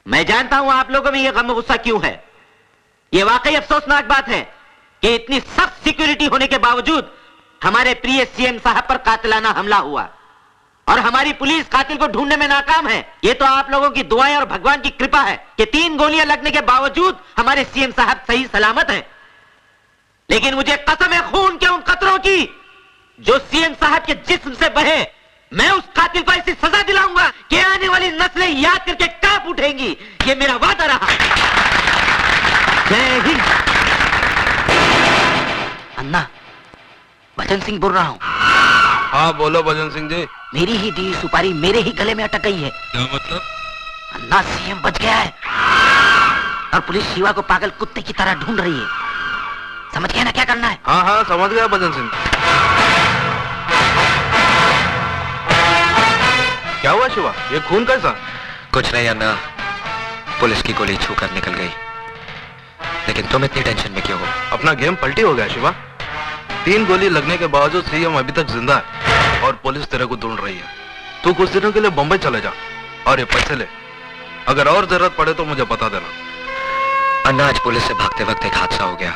मैं जानता हूं आप लोगों में ये गम गुस्सा क्यों है। ये वाकई अफसोसनाक बात है कि इतनी सख्त सिक्योरिटी होने के बावजूद हमारे प्रिय सीएम साहब पर कातिलाना हमला हुआ और हमारी पुलिस कातिल को ढूंढने में नाकाम है। ये तो आप लोगों की दुआएं और भगवान की कृपा है कि 3 गोलियां लगने के बावजूद हमारे सीएम साहब सही सलामत हैं। लेकिन मुझे कसम है खून के उन कतरों की जो सीएम साहब के जिस्म से बहे। मैं उस कातिल को ऐसी सजा दिलाऊंगा कि आने वाली नस्लें याद करके कांप उठेंगी। ये मेरा वादा रहा। जय हिंद। अन्ना, भजन सिंह बोल रहा हूँ। हाँ बोलो भजन सिंह जी। मेरी ही दी सुपारी मेरे ही गले में अटक गई है। क्या मतलब? अन्ना, सीएम बच गया है और पुलिस शिवा को पागल कुत्ते की तरह ढूंढ रही है। समझ गया ना क्या करना है? हाँ हाँ समझ गया भजन सिंह। क्या हुआ शिवा, ये खून कैसा? कुछ नहीं अन्ना, पुलिस की गोली छूकर निकल गई। लेकिन तुम इतनी टेंशन में क्यों हो? अपना गेम पलटी हो गया शिवा। 3 गोली लगने के बावजूद सीएम अभी तक जिंदा है और पुलिस तेरे को ढूंढ रही है। तू कुछ दिनों के लिए बंबई चले जा और ये पैसे ले। अगर और जरूरत पड़े तो मुझे बता देना। अन्ना, आज पुलिस से भागते वक्त एक हादसा हो गया।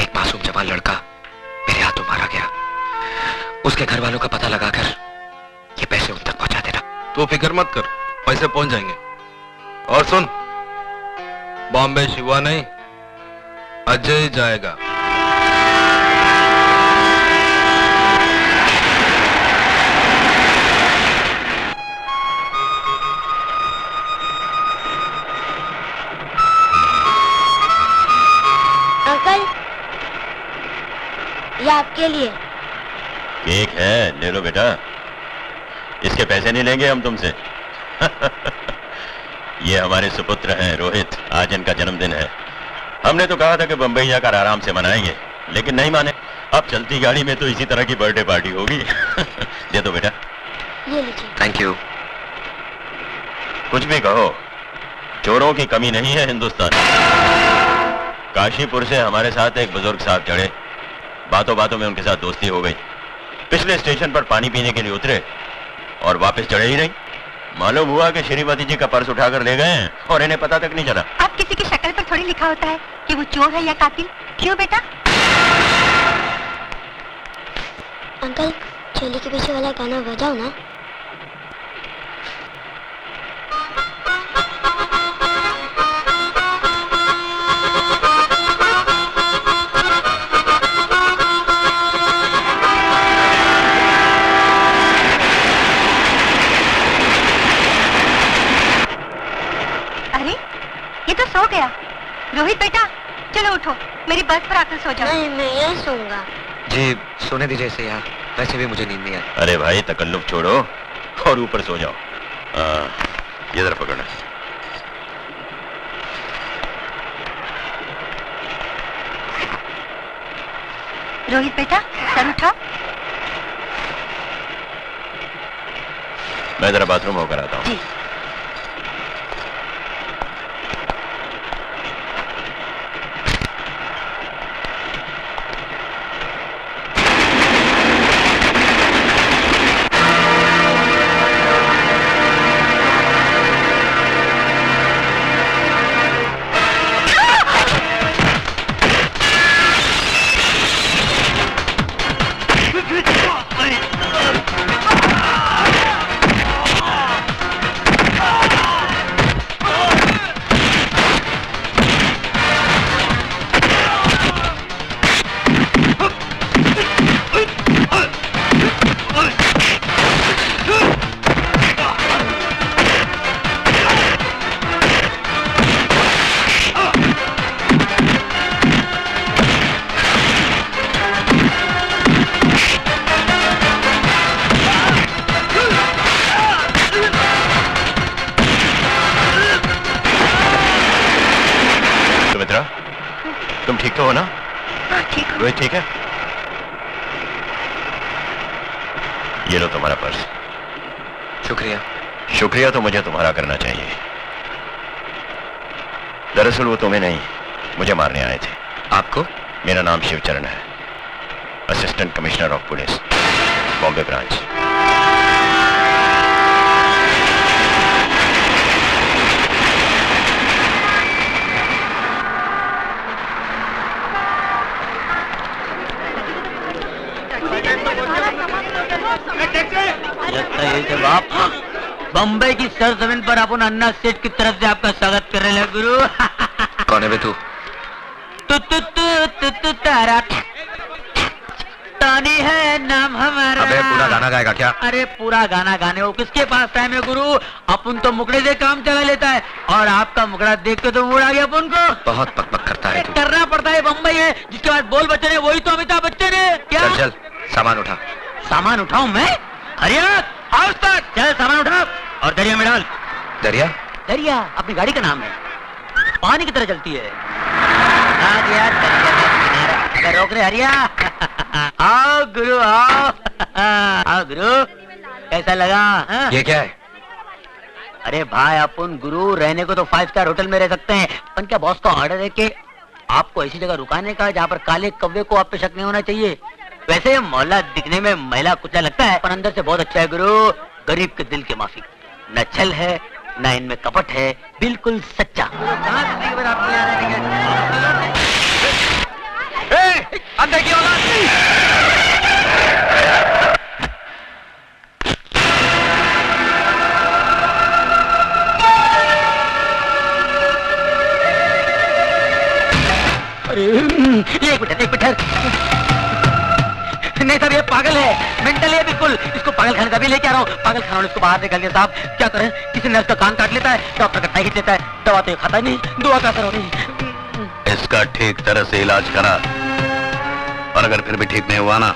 एक मासूम जवान लड़का मेरे हाथों मारा गया। उसके घर वालों का पता लगाकर ये पैसे उन तक पहुंचा देना। तू फिक्र मत कर, पैसे पहुंच जाएंगे। और सुन, बॉम्बे शिवा नहीं, अजय जाएगा। अंकल, ये आपके लिए केक है, ले लो बेटा। इसके पैसे नहीं लेंगे हम तुमसे। ये हमारे सुपुत्र हैं रोहित, आज इनका जन्मदिन है। हमने तो कहा था कि बंबई जाकर आराम से मनाएंगे, लेकिन नहीं माने। अब चलती गाड़ी में तो इसी तरह की बर्थडे पार्टी होगी। दे दो बेटा। ये लीजिए। Thank you. कुछ भी कहो, चोरों की कमी नहीं है हिंदुस्तान। काशीपुर से हमारे साथ एक बुजुर्ग साहब चढ़े, बातों बातों में उनके साथ दोस्ती हो गई। पिछले स्टेशन पर पानी पीने के लिए उतरे और वापस चढ़े ही नहीं। मालूम हुआ कि श्रीमती जी का पर्स उठाकर ले गए हैं और इन्हें पता तक नहीं चला। अब किसी की शक्ल पर थोड़ी लिखा होता है कि वो चोर है या कातिल। क्यों बेटा? अंकल, चोली के पीछे वाला गाना बजाओ ना। सो गया। रोहित बेटा, चलो उठो, मेरी बस पर आकर सो जाओ। नहीं, मैं यहीं सोऊंगा। जी सोने दीजिए इसे यार, वैसे भी मुझे नींद नहीं आई। अरे भाई, तकल्लुफ छोड़ो और ऊपर सो जाओ। ये जरा पकड़ना। रोहित बेटा, सर उठाओ। मैं जरा बाथरूम होकर आता हूँ। जी। तुम ठीक तो हो ना? हाँ, ठीक हूँ। रोहित ठीक है? ये लो तुम्हारा पर्स। शुक्रिया। शुक्रिया तो मुझे तुम्हारा करना चाहिए। दरअसल वो तुम्हें नहीं, मुझे मारने आए थे। आपको? मेरा नाम शिवचरण है, assistant commissioner of police, Bombay branch. लगता है कि बाप बम्बई की सरजमीन पर अपन अन्ना सेठ की तरफ से आपका स्वागत कर रहे हैं गुरु। कौन है बे तू? तू तारा तानी है नाम हमारा। अबे पूरा गाना गाएगा क्या? अरे पूरा गाना गाने हो किसके पास टाइम है गुरु? अपन तो मुकड़े से काम चला लेता है और आपका मुकड़ा देख के तो मूड आ गया अपन को। बहुत बकबक करता है तू। करना पड़ता है, बम्बई है जिसके बाद बोल बच्चन है वही तो अमिताभ बच्चन है। क्या चल चल सामान उठा। सामान उठाऊं मैं? हरिया हाउस तक चल, सामान उठा और दरिया में डाल। दरिया? दरिया अपनी गाड़ी का नाम है, पानी की तरह चलती है। आ गया दरिया का किनारा। अगर रोक रहे हरिया। आओ गुरु आओ। आओ गुरु, कैसा लगा? हाँ? ये क्या है? अरे भाई अपन गुरु रहने को तो 5 स्टार होटल में रह सकते हैं, पर क्या बॉस का ऑर्डर है कि आपको ऐसी जगह रुकाने का जहाँ पर काले कौवे को आप पे शक नहीं होना चाहिए। वैसे मोहल्ला दिखने में महिला कुचला लगता है पर अंदर से बहुत अच्छा है गुरु, गरीब के दिल के माफिक। न छल है न इनमें कपट है, बिल्कुल सच्चा। अंदर की औलाद! अरे एक मिनट नहीं साहब, ये पागल है, मेंटल है बिल्कुल। इसको पागल खाने का भी लेके आ रहा हूँ। पागल खाना इसको बाहर निकाल दिया साहब। क्या करें, किसी नर्स का कान काट लेता है, डॉक्टर का टाई खींच लेता है, दवा तो ये खाता नहीं, दुआ का असर हो नहीं। इसका ठीक तरह से इलाज करा और अगर फिर भी ठीक नहीं हुआ ना,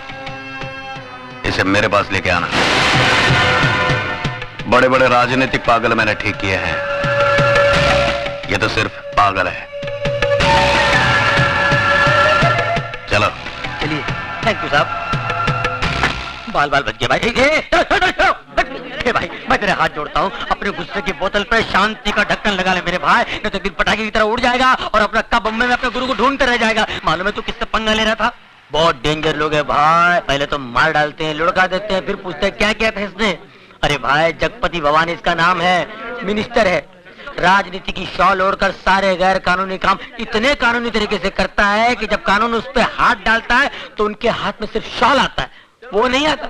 इसे मेरे पास लेके आना। बड़े बड़े राजनीतिक पागल मैंने ठीक किए हैं, ये तो सिर्फ पागल है। चलो चलिए, थैंक यू साहब। बाल बाल बच गए भाई। भाई मैं तेरे हाथ जोड़ता हूँ, अपने गुस्से की बोतल पे शांति का ढक्कन लगा ले मेरे भाई, नहीं तो दिल पटाखे की तरह उड़ जाएगा और अपना कब बम्बे में अपने गुरु को ढूंढते रह जाएगा। मालूम है तू किससे पंगा ले रहा था? बहुत डेंजर लोग है भाई, पहले तो मार डालते हैं, लुढ़का देते हैं, फिर पूछते हैं क्या किया था इसने। अरे भाई जगपति भवानी इसका नाम है, मिनिस्टर है, राजनीति की शॉल ओढ़कर सारे गैर कानूनी काम इतने कानूनी तरीके से करता है कि जब कानून उस पर हाथ डालता है तो उनके हाथ में सिर्फ शॉल आता है, वो नहीं आता।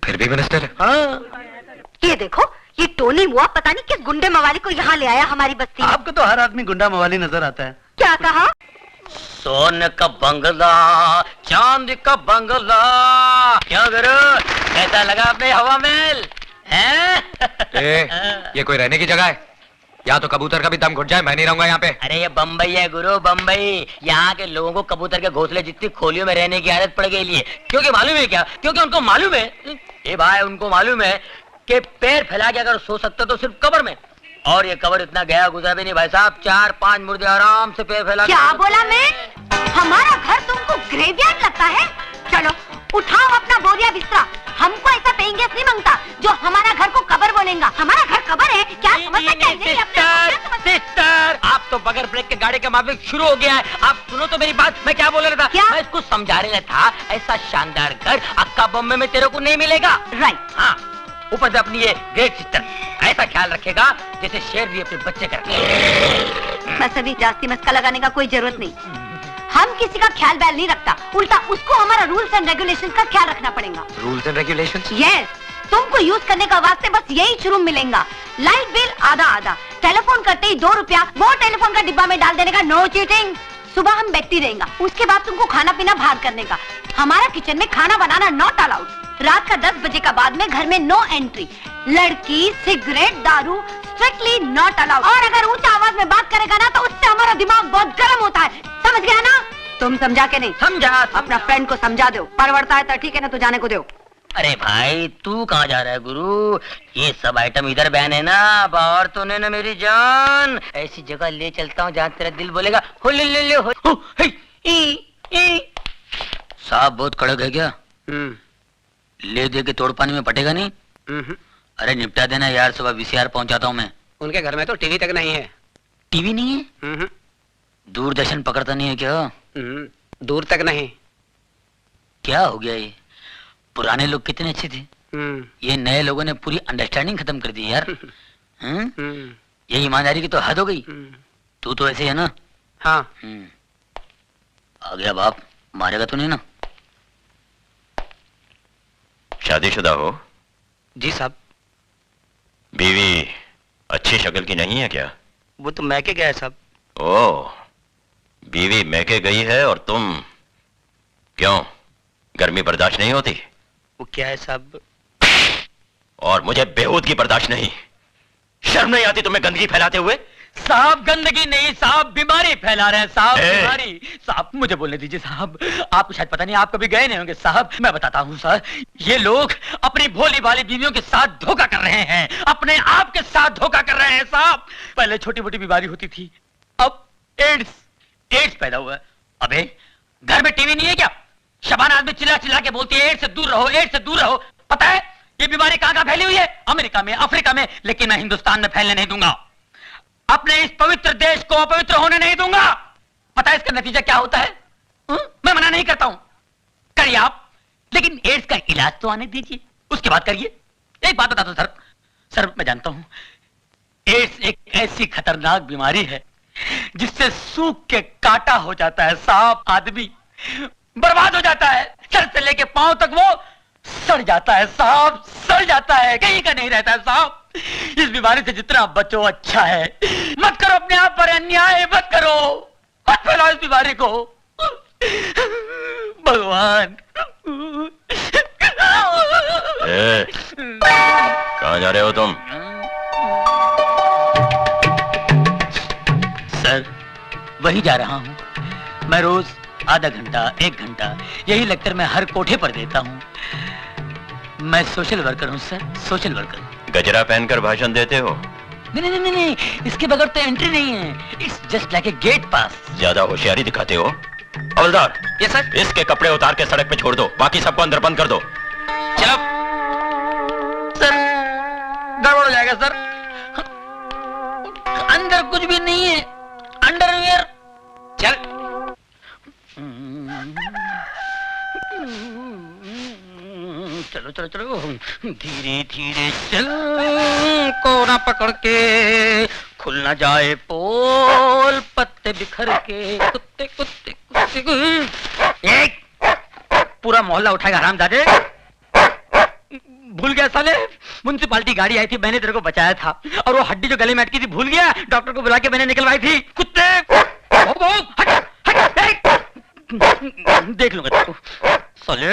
फिर भी मिनिस्टर है। हाँ। ये देखो, ये टोनी मुआ पता नहीं किस गुंडे मवाली को यहाँ ले आया हमारी बस्ती में। आपको तो हर आदमी गुंडा मवाली नजर आता है। क्या कहा? सोने का बंगला, चांदी का बंगला, क्या करो, कैसा लगा अपने हवा महल? ये कोई रहने की जगह है? या तो कबूतर का भी दम घुट जाए, मैं नहीं रहूंगा यहाँ पे। अरे ये बम्बई है गुरु, बम्बई। यहाँ के लोगों को कबूतर के घोंसले जितनी खोलियों में रहने की आदत पड़ गई है। क्योंकि मालूम है क्या? क्योंकि उनको मालूम है, ये भाई उनको मालूम है कि पैर फैला के अगर सो सकते तो सिर्फ कब्र में, और ये कब्र इतना गया गुजरा भी नहीं भाई साहब। 4-5 मुर्दे आराम से पैर फैला। क्या बोला मैं? हमारा घर तुमको ग्रेवयार्ड लगता है? चलो उठाओ अपना बोरिया बिस्तरा, हमको ऐसा पेइंग गेस्ट नहीं मांगता जो हमारा घर को कब्र बोलेगा। हमारा घर कब्र है क्या? समझ सकते हैं? सिस्टर, आप तो बगैर ब्रेक के गाड़ी का माफिक शुरू हो गया है। आप सुनो तो मेरी बात, मैं क्या बोल रहा था? क्या? मैं इसको समझा रहा था, ऐसा शानदार घर अक्का बॉम्बे में तेरे को नहीं मिलेगा। राइट। हाँ, ऊपर से अपनी ये ग्रेट सिस्टर ऐसा ख्याल रखेगा जैसे शेर भी अपने बच्चे का रखे। बस अभी जास्ती मस्का लगाने का कोई जरूरत नहीं। हम किसी का ख्याल बैल नहीं रखता, उल्टा उसको हमारा रूल्स एंड रेगुलेशंस का ख्याल रखना पड़ेगा। Rules and regulations? यस, तुमको यूज करने का वास्ते बस यही शुरू मिलेगा। लाइट बिल आधा आधा, टेलीफोन करते ही 2 रुपया वो टेलीफोन का डिब्बा में डाल देने का, नो चीटिंग। सुबह हम बैठती रहेगा, उसके बाद तुमको खाना पीना बाहर करने का। हमारा किचन में खाना बनाना नॉट अलाउड। रात का 10 बजे का बाद में घर में नो एंट्री। लड़की, सिगरेट, दारू स्ट्रिक्टली नॉट अलाउड। और अगर ऊंचा आवाज में बात करेगा ना तो उससे हमारा दिमाग बहुत गर्म होता है, समझ गया ना? तुम समझा के नहीं? समझा। अपना फ्रेंड को समझा दो, परवड़ता है तो ठीक है ना, तो जाने को दो। अरे भाई तू कहाँ जा रहा है गुरु? ये सब आइटम इधर बैन है ना, बाहर तो नहीं ना मेरी जान। ऐसी जगह ले चलता हूँ जहाँ तेरा दिल बोलेगा हो ले ले ले हो। साहब बहुत कड़क है क्या? ले दे के तोड़ पानी में पटेगा नहीं? अरे निपटा देना यार, सुबह VCR पहुंचाता हूँ मैं। उनके घर में तो टीवी तक नहीं है। टीवी नहीं है? दूरदर्शन पकड़ता नहीं है क्या? दूर तक नहीं। क्या हो गया ये? पुराने लोग कितने अच्छे थे, ये नए लोगों ने पूरी अंडरस्टैंडिंग खत्म कर दी यार। ये ईमानदारी की तो हद हो गई। तू तो ऐसे है ना? हाँ। आ गया बाप, मारेगा तो नहीं ना? शादीशुदा हो? जी साहब। बीवी अच्छी शक्ल की नहीं है क्या? वो तो मैके गया है साहब। ओह, बीवी मैके गई है और तुम क्यों, गर्मी बर्दाश्त नहीं होती? वो क्या है साहब? और मुझे बेहूदगी बर्दाश्त नहीं। शर्म नहीं आती तुम्हें गंदगी फैलाते हुए? साहब गंदगी नहीं साहब, बीमारी फैला रहे हैं साहब, ए! बीमारी। साहब मुझे बोलने दीजिए साहब, आपको शायद पता नहीं, आप कभी गए नहीं होंगे साहब। मैं बताता हूँ सर, ये लोग अपनी भोली भाली बीवियों के साथ धोखा कर रहे हैं, अपने आप के साथ धोखा कर रहे हैं साहब। पहले छोटी मोटी बीमारी होती थी, अब एड्स पैदा हुआ है। अबे घर में टीवी नहीं है क्या? शबाना आदमी चिल्ला चिल्ला के बोलती है एड्स से दूर रहो, एड्स से दूर रहो। पता है ये बीमारी कहाँ फैली हुई है? अमेरिका में, अफ्रीका में, लेकिन मैं हिंदुस्तान में फैलने नहीं दूंगा। अपने इस पवित्र देश को अपवित्र होने नहीं दूंगा। पता है इसका नतीजा क्या होता है? मैं मना नहीं करता हूं, करिए आप, लेकिन एड्स का इलाज तो आने दीजिए, उसके बाद करिए। एक बात बता दो सर, मैं जानता हूं एड्स एक ऐसी खतरनाक बीमारी है जिससे सूख के काटा हो जाता है साहब, आदमी बर्बाद हो जाता है, सर से लेके पांव तक वो सड़ जाता है साहब, सड़ जाता है, कहीं का नहीं रहता है साहब। इस बीमारी से जितना बचो अच्छा है। मत करो अपने आप पर अन्याय, मत करो, मत फैलाओ इस बीमारी को। भगवान। कहाँ जा रहे हो तुम? सर वही जा रहा हूँ, मैं रोज आधा घंटा 1 घंटा यही लेक्चर मैं हर कोठे पर देता हूँ। मैं सोशल वर्कर हूँ सर, सोशल वर्कर। गजरा पहनकर भाषण देते हो? नहीं, इसके बगैर तो एंट्री नहीं है। It's just like a gate pass. ज्यादा होशियारी दिखाते हो। हवलदार, ये सर। इसके कपड़े उतार के सड़क पे छोड़ दो, बाकी सबको अंदर बंद कर दो। चलो सर गड़बड़ हो जाएगा सर, अंदर कुछ भी नहीं है, अंडरवियर। चल। चलो धीरे धीरे चल, कोना पकड़ के खुल ना जाए पोल, पत्ते बिखर के कुत्ते कुत्ते कुत्ते। एक पूरा मोहल्ला उठाएगा हरामजादे। भूल गया साले, म्युनिसिपालिटी गाड़ी आई थी, मैंने तेरे को बचाया था, और वो हड्डी जो गले में अटकी थी भूल गया, डॉक्टर को बुला के मैंने निकलवाई थी। कुत्ते हट, देख लूंगा तेरे को साले।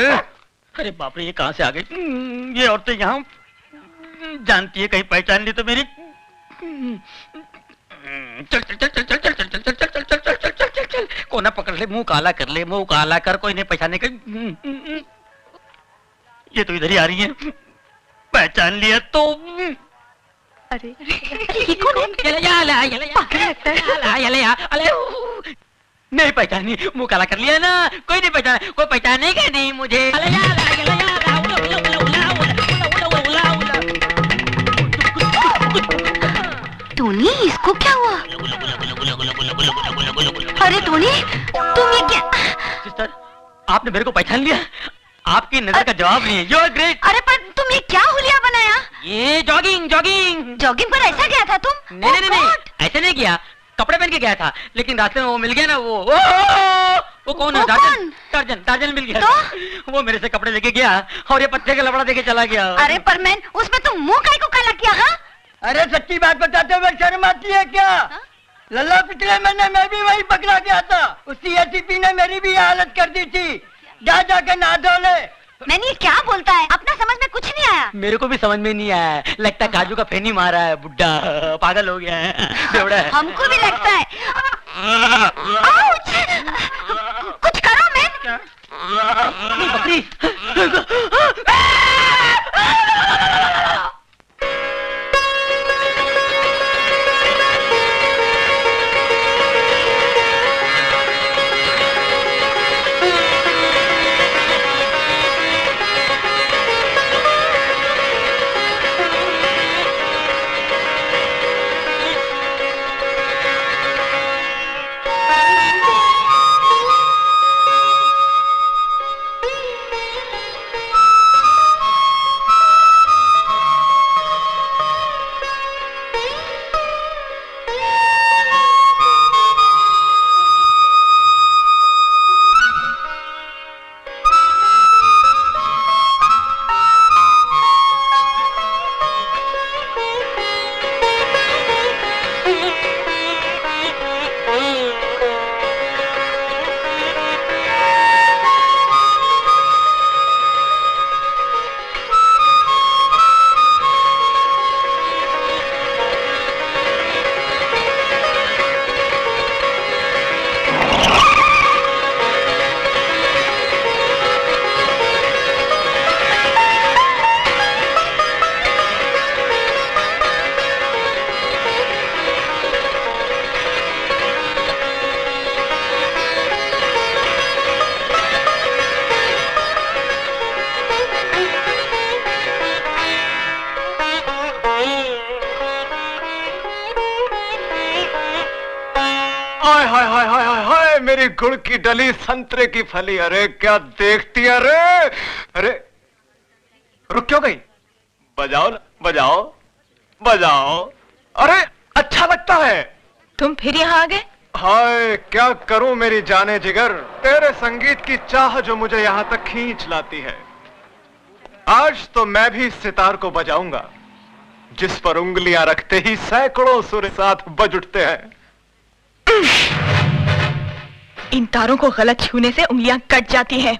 अरे बाप रे, ये कहां से आ गई? ये औरतें यहाँ जानती है, कहीं पहचान ली तो मेरी। चल चल चल चल चल चल चल चल चल चल चल चल चल चल चल चल, कोना पकड़ ले, मुंह काला कर ले, मुंह काला कर, कोई नहीं पहचाने का। ये तो इधर ही आ रही है, पहचान लिया तो। अरे ये कौन है? नहीं पहचानी, मुंह काला कर लिया ना, कोई नहीं पहचाना, कोई पहचानेगा नहीं मुझे। टोनी, इसको क्या हुआ? अरे टोनी, तुम ये क्या? सिस्टर, आपने मेरे को पहचान लिया? आपकी नजर का जवाब नहीं है। You are great. अरे पर तुम ये क्या हुलिया बनाया? ये जॉगिंग जॉगिंग जॉगिंग पर ऐसा गया था तुम? नहीं नहीं नहीं, ऐसे नहीं किया, कपड़े पहन के गया था, लेकिन रास्ते में वो मिल गया ना, वो कौन है? टार्जन मिल गया तो? वो मेरे से कपड़े लेके गया और ये पत्ते का लबड़ा देके चला गया। अरे पर मैन, उसमें तुम मुंह काहे को काला किया? हाँ, अरे सच्ची बात बताते हुए शर्म आती है क्या? लल्ला पिछले महीने मैं भी वही पकड़ा गया था, उसी एसीपी ने मेरी भी हालत कर दी थी। जा जाके नहा धो ले। मैंने ये क्या बोलता है? अपना समझ में कुछ नहीं आया। मेरे को भी समझ में नहीं आया, लगता है काजू का फेनी मारा है, बुड्ढा पागल हो गया है, बेवड़ा है। हमको भी लगता है। आउच! कुछ करो मैन। बकरी। मेरी गुड़ की डली, संतरे की फली, अरे क्या देखती है, अरे अरे रुक क्यों गई? बजाओ ना, बजाओ बजाओ। अरे अच्छा लगता है। तुम फिर यहाँ आ गए? हाय क्या करूं मेरी जाने जिगर, तेरे संगीत की चाह जो मुझे यहां तक खींच लाती है। आज तो मैं भी इस सितार को बजाऊंगा जिस पर उंगलियां रखते ही सैकड़ों सुर साथ बज उठते हैं। इन तारों को गलत छूने से उंगलियां कट जाती हैं।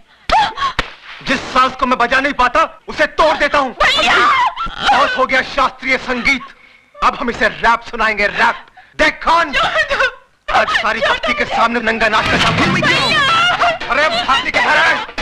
जिस सांस को मैं बजा नहीं पाता उसे तोड़ देता हूं। बहुत हो गया शास्त्रीय संगीत, अब हम इसे रैप सुनाएंगे, रैप। देख कौन आज सारी बस्ती के सामने नंगा नाच कर। अरे भाभी के घर है।